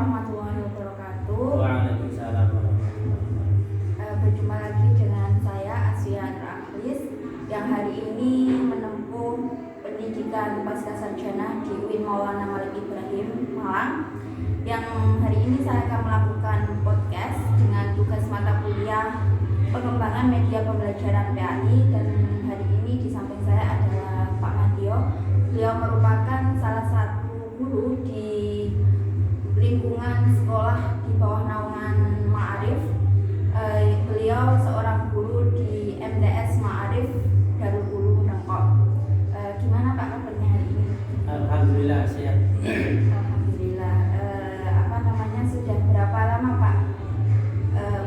warahmatullahi wabarakatuh. Waalaikumsalam warahmatullahi wabarakatuh. Berjumpa lagi dengan saya Asya Rahlis yang hari ini menempuh pendidikan pascasarjana di UIN Maulana Malik Ibrahim Malang. Yang hari ini saya akan melakukan podcast dengan tugas mata kuliah pengembangan media pembelajaran PAI, dan hari ini di samping saya adalah Pak Madio. Beliau merupakan salah satu guru di lingkungan sekolah di bawah naungan Ma'arif. Beliau seorang guru di MTS Ma'arif Darul Ulum Dengkok. Gimana Pak kabarnya hari ini? Alhamdulillah sehat. Alhamdulillah. Sudah berapa lama Pak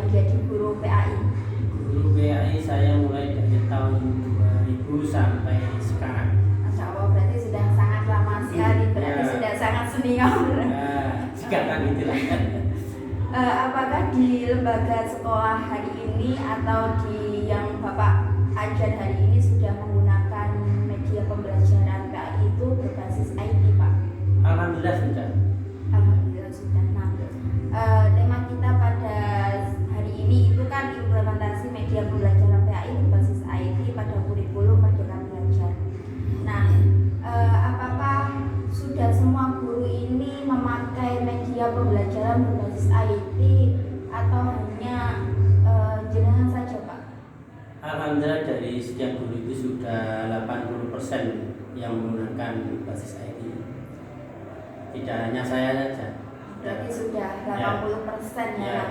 menjadi guru PAI? Guru PAI saya mulai dari tahun 2000 sampai sekarang. Masya Allah, berarti sudah sangat lama sekali, berarti Ya. sudah sangat senior. Sekarang itulah. Apakah di lembaga sekolah hari ini atau di yang Bapak ajar hari ini sudah menggunakan media pembelajaran PAI itu berbasis IT Pak? Alhamdulillah sudah. Alhamdulillah sudah. Nah, tema kita pada hari ini itu kan implementasi media pembelajaran PAI berbasis IT pada kurikulum Merdeka Belajar. Nah, apakah sudah semua guru ini memakai media pembelajaran berbasis IT atau hanya jenengan saja Pak? Alhamdulillah dari setiap guru itu sudah 80% yang menggunakan basis IT. Tidak hanya saya saja. Berarti sudah 80% ya. Ya.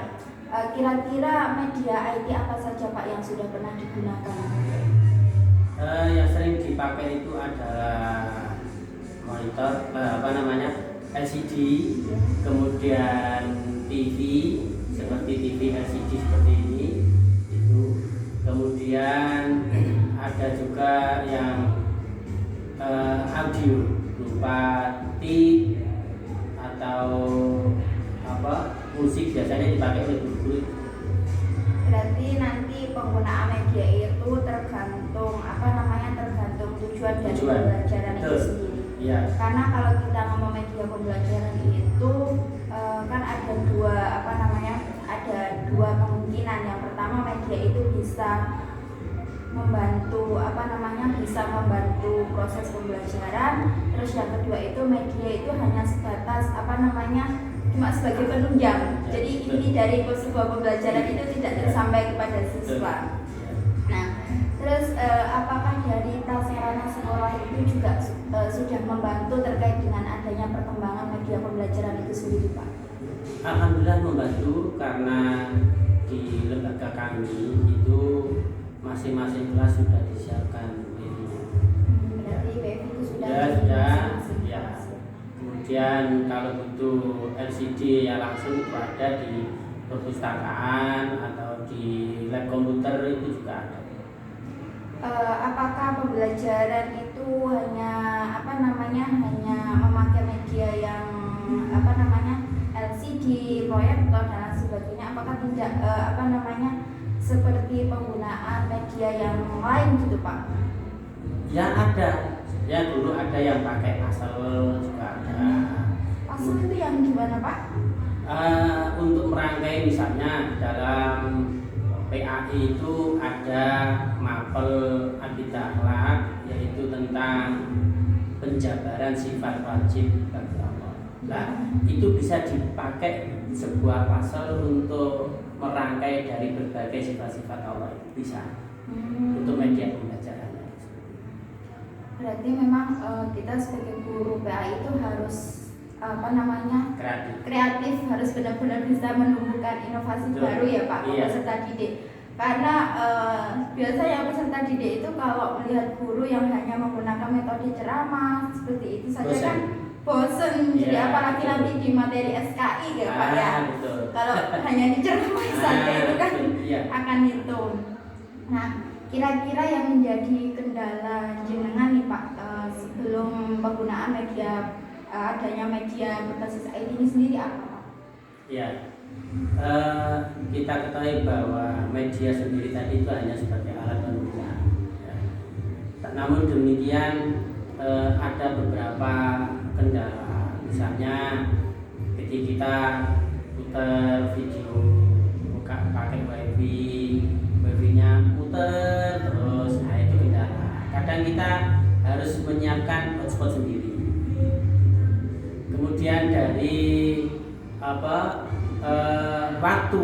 Kira-kira media IT apa saja Pak yang sudah pernah digunakan? Yang sering dipakai itu adalah monitor, LCD, kemudian TV seperti TV LCD seperti ini, itu. Kemudian ada juga yang audio berupa tip atau musik, biasanya dipakai oleh guru-guru. Berarti nanti penggunaan media itu tergantung tergantung tujuan dari pembelajaran itu sendiri. Ya. Karena kalau kita ngomong media pembelajaran itu kan ada dua kemungkinan. Yang pertama, media itu bisa membantu proses pembelajaran. Terus yang kedua itu media itu hanya sebatas cuma sebagai penunjang. Jadi inti dari sebuah pembelajaran itu tidak tersampai kepada siswa. Nah, terus apakah dari prasarana sekolah itu juga sudah membantu terkait dengan adanya perkembangan media pembelajaran itu sendiri Pak? Alhamdulillah membantu, karena di lembaga kami itu masing-masing kelas sudah disiapkan media. Berarti WiFi itu sudah Ya. Kemudian kalau butuh LCD ya langsung itu ada di perpustakaan atau di lab komputer, itu juga ada. Apakah pembelajaran itu hanya hanya memakai media yang LCD, proyektor dan sebagainya? Apakah tidak seperti penggunaan media yang lain gitu Pak? Ya ada. Ya dulu ada yang pakai pasel juga ada. Pasel itu yang gimana Pak? Untuk merangkai misalnya dalam PAI itu ada mapel akidah akhlak, yaitu tentang penjabaran sifat wajib bagi Allah. Nah, itu bisa dipakai sebuah pasal untuk merangkai dari berbagai sifat-sifat Allah, itu bisa untuk media pembelajaran. Berarti memang kita sebagai guru PAI itu harus kreatif, harus benar-benar bisa menumbuhkan inovasi baru ya Pak, iya. Peserta didik. Karena biasanya peserta didik itu kalau melihat guru yang hanya menggunakan metode ceramah seperti itu saja kan bosen. Jadi apalagi nanti di materi SKI ya Pak ya. Betul. Kalau hanya diceramah saja itu kan akan itu. Nah, kira-kira yang menjadi kendala jenengan nih Pak sebelum penggunaan adanya media berbasis IT ini sendiri apa Pak? Ya, kita ketahui bahwa media sendiri tadi itu hanya sebagai alat penunjang. Ya. Namun demikian ada beberapa kendala, misalnya Jadi kita putar video buka pakai wifi-nya muter terus, nah itu kendala. Kadang kita harus menyiapkan hotspot sendiri. Kemudian dari waktu,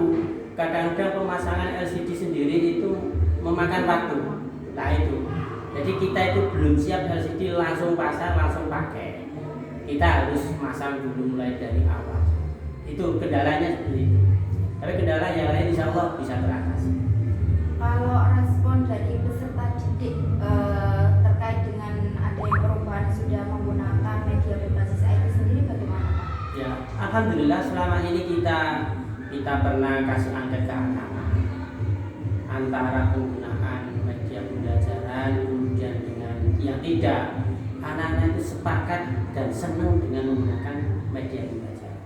kadang-kadang pemasangan LCD sendiri itu memakan waktu. Nah itu, jadi kita itu belum siap LCD langsung pasang langsung pakai. Kita harus masang dulu mulai dari awal. Itu kendalanya seperti itu. Tapi kendala yang lain insya Allah bisa teratasi. Kalau respon dari peserta didik terkait dengan adanya perubahan sudah menggunakan media berbasis IT sendiri bagaimana Pak? Ya, alhamdulillah selama ini kita pernah kasih angket ke anak-anak antara penggunaan media pembelajaran kemudian dengan yang tidak, anak-anak itu sepakat dan senang dengan menggunakan media pembelajaran.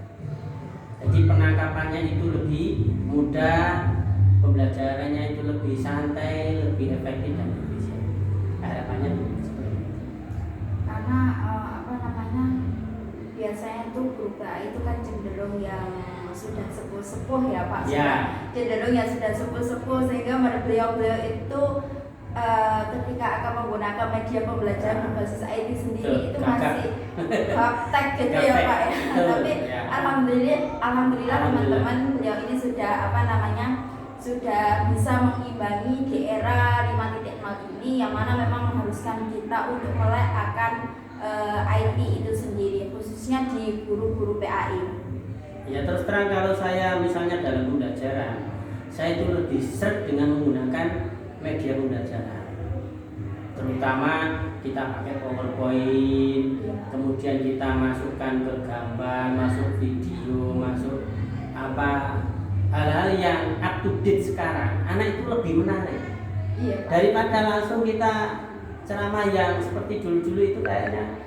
Jadi penangkapannya itu lebih mudah, pembelajarannya itu lebih santai, lebih efektif dan efisien. Harapannya seperti itu. Karena biasanya tuh guru PA itu kan cenderung yang sudah sepuh-sepuh ya Pak. Ya. Cenderung yang sudah sepuh-sepuh sehingga beliau-beliau itu ketika akan menggunakan media pembelajaran berbasis IT sendiri itu masih praktek gitu ya Pak ya. Tapi alhamdulillah teman-teman beliau ini sudah sudah bisa mengimbangi di era 5.0 ini, yang mana memang mengharuskan kita untuk melek akan IT itu sendiri, khususnya di guru-guru PAI. Ya terus terang kalau saya misalnya dalam pembelajaran, saya itu lebih seret dengan menggunakan media pembelajaran. Terutama kita pakai PowerPoint, kemudian kita masukkan ke gambar, masuk video, masuk hal-hal yang up to date sekarang. Anak itu lebih menarik. Iya, daripada langsung kita ceramah yang seperti dulu-dulu itu kayaknya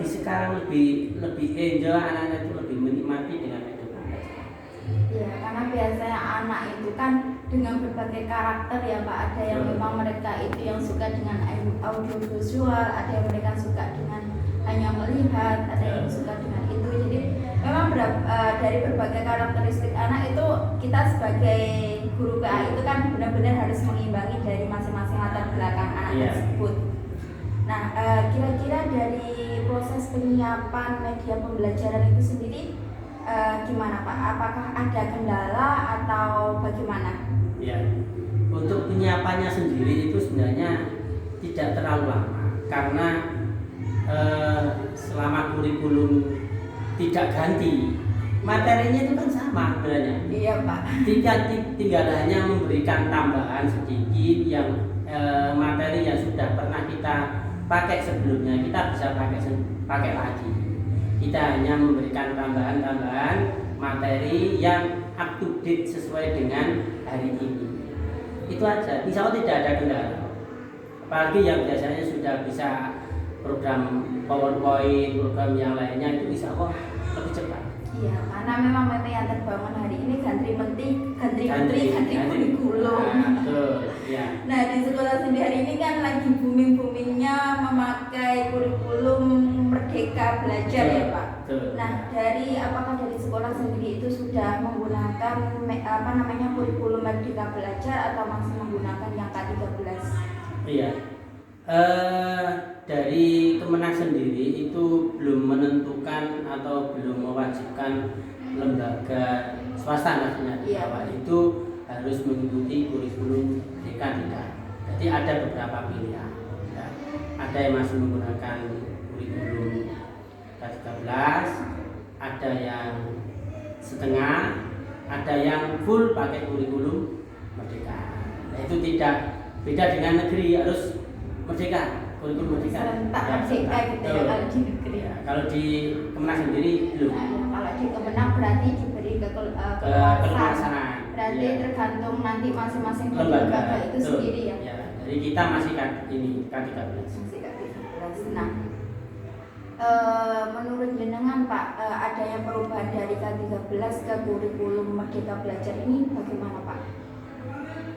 sekarang lebih enjoy, anak-anak itu lebih menikmati dengan media pembelajaran. Iya, karena biasanya anak itu kan dengan berbagai karakter ya Pak. Ada yang memang mereka itu yang suka dengan audio visual, ada yang mereka suka dengan hanya melihat, ada yang suka dengan itu. Jadi memang dari berbagai karakteristik anak itu kita sebagai guru PA itu kan benar-benar harus mengimbangi dari masing-masing latar belakang anak tersebut. Nah, kira-kira dari proses penyiapan media pembelajaran itu sendiri gimana Pak? Apakah ada kendala atau bagaimana? Ya, untuk penyiapannya sendiri itu sebenarnya tidak terlalu lama karena selama kurikulum tidak ganti, materinya itu kan sama sebenarnya. Iya Pak. Tinggal hanya memberikan tambahan sedikit yang materi yang sudah pernah kita pakai sebelumnya kita bisa pakai lagi. Kita hanya memberikan tambahan materi yang up to date sesuai dengan hari ini. Itu aja. Insya Allah tidak ada kendala. Apalagi yang biasanya sudah bisa program PowerPoint, program yang lainnya itu insya Allah lebih cepat. Iya, karena memang memang yang terbangun hari ini ganti kurikulum. Ya. Nah, di sekolah sendiri ini kan lagi booming-boomingnya memakai kurikulum Merdeka Belajar ya Pak. Nah, apakah dari sekolah sendiri itu sudah menggunakan kurikulum Merdeka Belajar atau masih menggunakan yang K13? Iya. Dari Kemenak sendiri itu belum menentukan atau belum mewajibkan lembaga swasta maksudnya di bawah itu harus mengikuti kurikulum Merdeka tidak. Jadi ada beberapa pilihan. Ya. Ada yang masih menggunakan kurikulum K13, ada yang setengah, ada yang full pakai kurikulum Merdeka. Nah, itu tidak beda dengan negeri, harus Merdeka, kurikulum Merdeka. Serentak Merdeka gitu ya kalau di negeri. Ya, kalau di Kemenak sendiri belum. Nah, kalau di Kemenak berarti diberi keleluasan. Berarti tergantung nanti masing-masing lembaga itu sendiri ya. Ya. Jadi kita masih K13. Masih K13. Nah, menurut jenengan Pak, adanya perubahan dari K13 ke kurikulum Merdeka Belajar ini bagaimana Pak?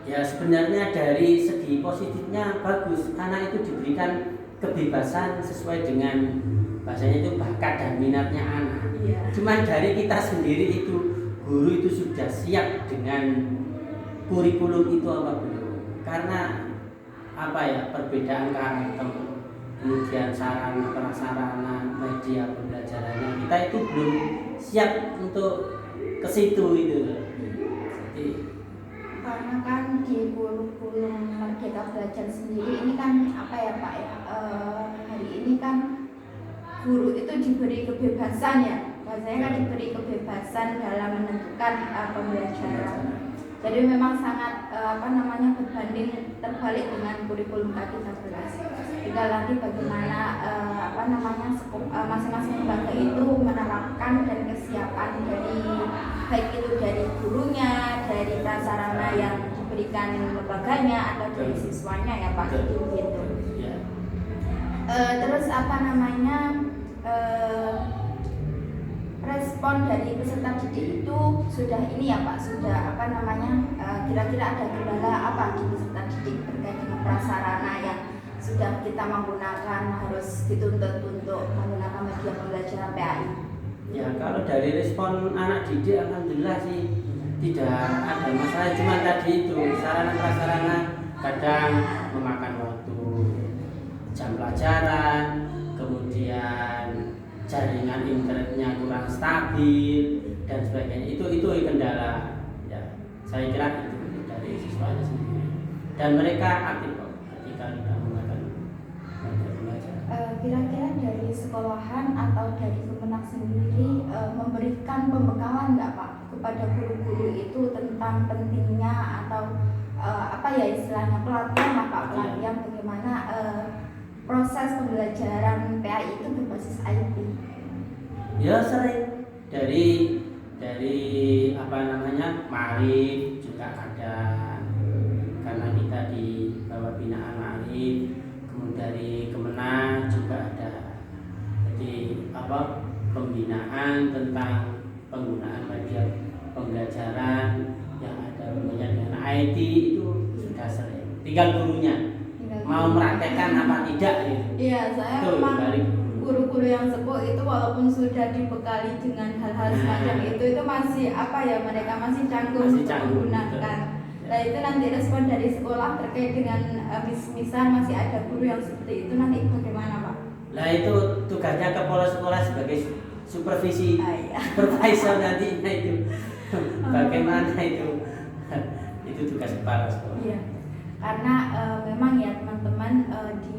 Ya sebenarnya dari segi positifnya bagus, anak itu diberikan kebebasan sesuai dengan bahasanya itu bakat dan minatnya anak. Iya. Cuman dari kita sendiri itu, guru itu sudah siap dengan kurikulum itu apa belum? Karena apa ya, perbedaan karakter, kemudian sarana prasarana media pembelajarannya kita itu belum siap untuk ke situ itu. Jadi Karena kan di kurikulum Merdeka Belajar sendiri ini kan apa ya Pak ya, hari ini kan guru itu diberi kebebasan ya, bahasanya kan diberi kebebasan dalam menentukan pembelajaran. Jadi memang sangat berbanding terbalik dengan kurikulum K13. Tinggal nanti bagaimana masing-masing lembaga itu menerapkan dan kesiapan dari baik itu dari gurunya, dari prasarana yang diberikan lembaganya atau dari siswanya ya Pak, gitu. ya. Terus respon dari peserta didik itu sudah ini ya Pak, sudah kira-kira ada kendala apa di peserta didik terkait dengan prasarana yang sudah kita menggunakan, harus dituntut untuk menggunakan media pembelajaran PAI. Ya, kalau dari respon anak didik alhamdulillah sih tidak ada masalah, cuma tadi itu sarana prasarana kadang memakan waktu, jam pelajaran, kemudian jaringan internetnya kurang stabil dan sebagainya, itu kendala ya. Saya kira itu dari siswanya sendiri dan mereka aktif kok ketika tidak menggunakan media pembelajaran. Kira-kira dari sekolahan atau dari Kemenak sendiri memberikan pembekalan nggak Pak kepada guru-guru itu tentang pentingnya atau istilahnya pelatihan lah Pak, pelatihan bagaimana proses pembelajaran PAI itu berbasis IT. Ya sering dari Ma'arif juga ada, karena kita di bawah binaan Ma'arif, kemudian dari Kemenak juga ada. Jadi pembinaan tentang penggunaan media pembelajaran yang ada hubungannya dengan IT itu sudah sering. Tinggal gurunya mau meraktekkan apa tidak gitu. Iya, saya memang guru-guru yang sepuh itu walaupun sudah dibekali dengan hal-hal semacam itu masih mereka masih canggung untuk menggunakan. Nah itu nanti respon dari sekolah terkait dengan misal masih ada guru yang seperti itu nanti bagaimana Pak? Nah itu tugasnya kepala sekolah sebagai supervisi, supervisor nantinya itu bagaimana itu tugas kepala sekolah. Iya. Karena memang ya teman-teman di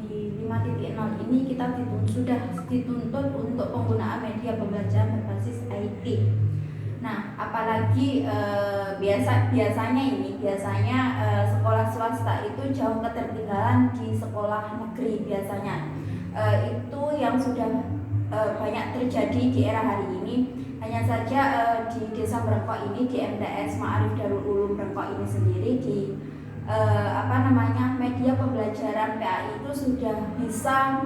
5.0 ini kita sudah dituntut untuk penggunaan media pembelajaran berbasis IT. Nah, apalagi biasanya sekolah swasta itu jauh ketertinggalan di sekolah negeri biasanya. Itu yang sudah banyak terjadi di era hari ini. Hanya saja di Desa Brengkok ini, di MTS Ma'arif Darul Ulum Brengkok ini sendiri di media pembelajaran PAI itu sudah bisa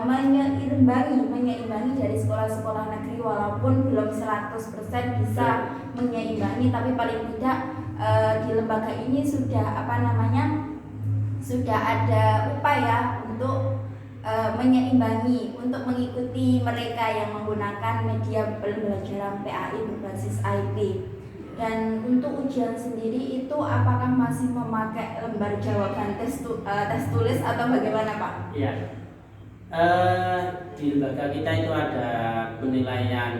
menyeimbangi dari sekolah-sekolah negeri, walaupun belum 100% bisa menyeimbangi, tapi paling tidak di lembaga ini sudah sudah ada upaya untuk menyeimbangi, untuk mengikuti mereka yang menggunakan media pembelajaran PAI berbasis IT. Dan untuk ujian sendiri itu apakah masih memakai lembar jawaban tes tulis atau bagaimana Pak? Iya, di lembaga kita itu ada penilaian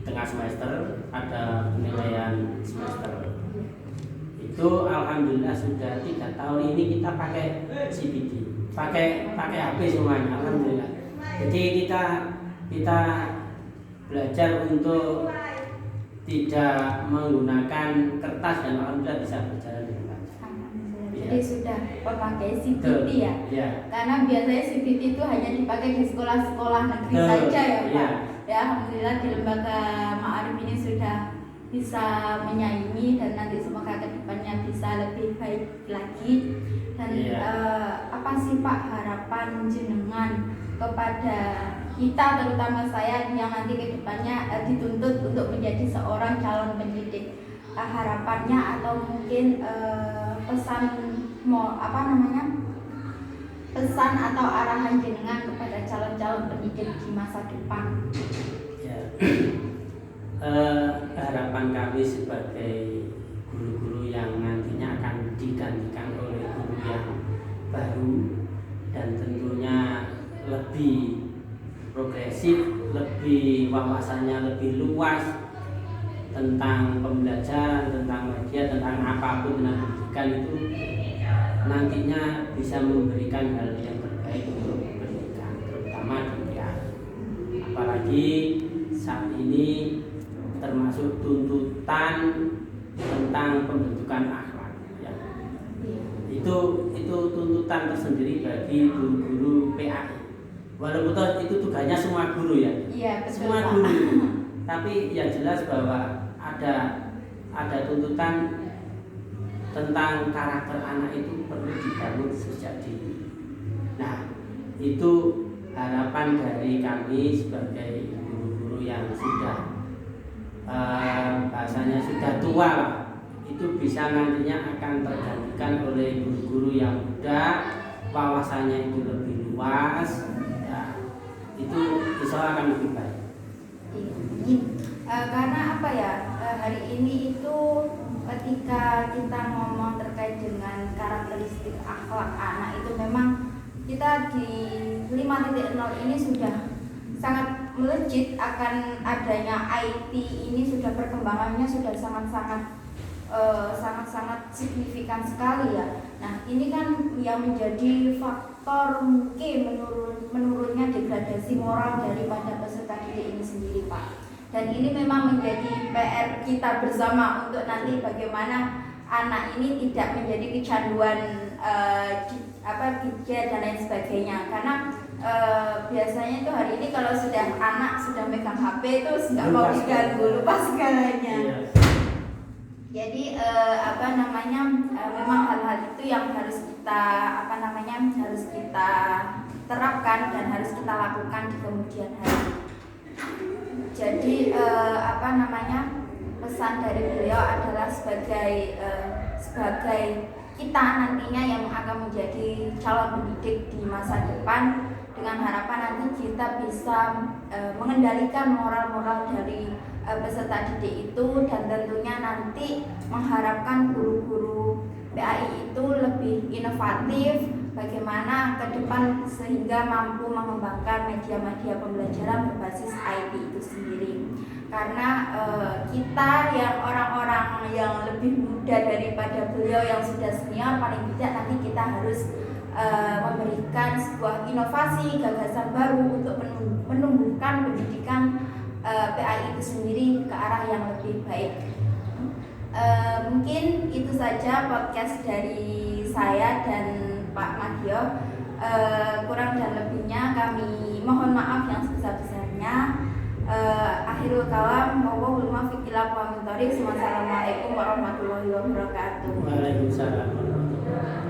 tengah semester, ada penilaian semester. Itu alhamdulillah sudah 3 tahun ini kita pakai CPD, pakai HP semuanya, alhamdulillah. Jadi kita belajar untuk tidak menggunakan kertas dan alhamdulillah bisa berjalan dengan lancar. Jadi sudah memakai CPT ya? Ya. Karena biasanya CPT itu hanya dipakai di sekolah-sekolah negeri saja ya Pak. Ya, alhamdulillah di lembaga Ma'arif ini sudah bisa menyaingi dan nanti semoga kedepannya bisa lebih baik lagi. Dan apa sih Pak harapan jenengan kepada kita, terutama saya yang nanti kedepannya dituntut untuk menjadi seorang calon pendidik, harapannya atau mungkin pesan atau arahan jenengan kepada calon-calon pendidik di masa depan? harapan kami sebagai guru-guru yang nantinya akan digantikan oleh guru yang baru dan tentunya lebih progresif, lebih wawasannya lebih luas tentang pembelajaran, tentang media, tentang apapun tentang pendidikan itu nantinya bisa memberikan hal yang terbaik untuk pendidikan, terutama di PAI. Apalagi saat ini termasuk tuntutan tentang pembentukan akhlak ya. Itu tuntutan tersendiri bagi guru-guru PAI. Walaupun itu tugasnya semua guru ya. Iya, betul, semua Pak. guru. Tapi yang jelas bahwa ada tuntutan tentang karakter anak itu perlu dibangun sejak dini. Nah, itu harapan dari kami sebagai guru-guru yang sudah bahasanya sudah tua lah, itu bisa nantinya akan tergantikan oleh guru-guru yang muda, wawasannya itu lebih luas, ya, itu insya Allah akan lebih baik. Karena apa ya, hari ini itu ketika kita ngomong terkait dengan karakteristik akhlak anak itu memang kita di 5.0 ini sudah sangat melejit akan adanya IT ini, sudah perkembangannya sudah sangat-sangat signifikan sekali ya. Nah ini kan yang menjadi faktor mungkin menurunnya degradasi moral daripada peserta didik ini sendiri, Pak. Dan ini memang menjadi PR kita bersama untuk nanti bagaimana anak ini tidak menjadi kecanduan gadget dan lain sebagainya. Karena biasanya itu hari ini kalau sudah anak sudah megang HP itu nggak mau diganggu, lupa segalanya. Jadi memang hal-hal itu yang harus kita harus kita terapkan dan harus kita lakukan di kemudian hari. Jadi pesan dari beliau adalah sebagai kita nantinya yang akan menjadi calon pendidik di masa depan, dengan harapan nanti kita bisa mengendalikan moral-moral dari peserta didik itu, dan tentunya nanti mengharapkan guru-guru PAI itu lebih inovatif bagaimana ke depan sehingga mampu mengembangkan media-media pembelajaran berbasis IT itu sendiri. Karena kita yang orang-orang yang lebih muda daripada beliau yang sudah senior, paling tidak nanti kita harus memberikan sebuah inovasi, gagasan baru untuk menumbuhkan pendidikan PAI itu sendiri ke arah yang lebih baik. Mungkin itu saja podcast dari saya dan Pak Madyo. Kurang dan lebihnya kami mohon maaf yang sebesar-besarnya. Akhirul kalam, wallahul muwaffiq ila aqwamit thoriq. Wassalamualaikum warahmatullahi wabarakatuh. Waalaikumsalam warahmatullahi wabarakatuh.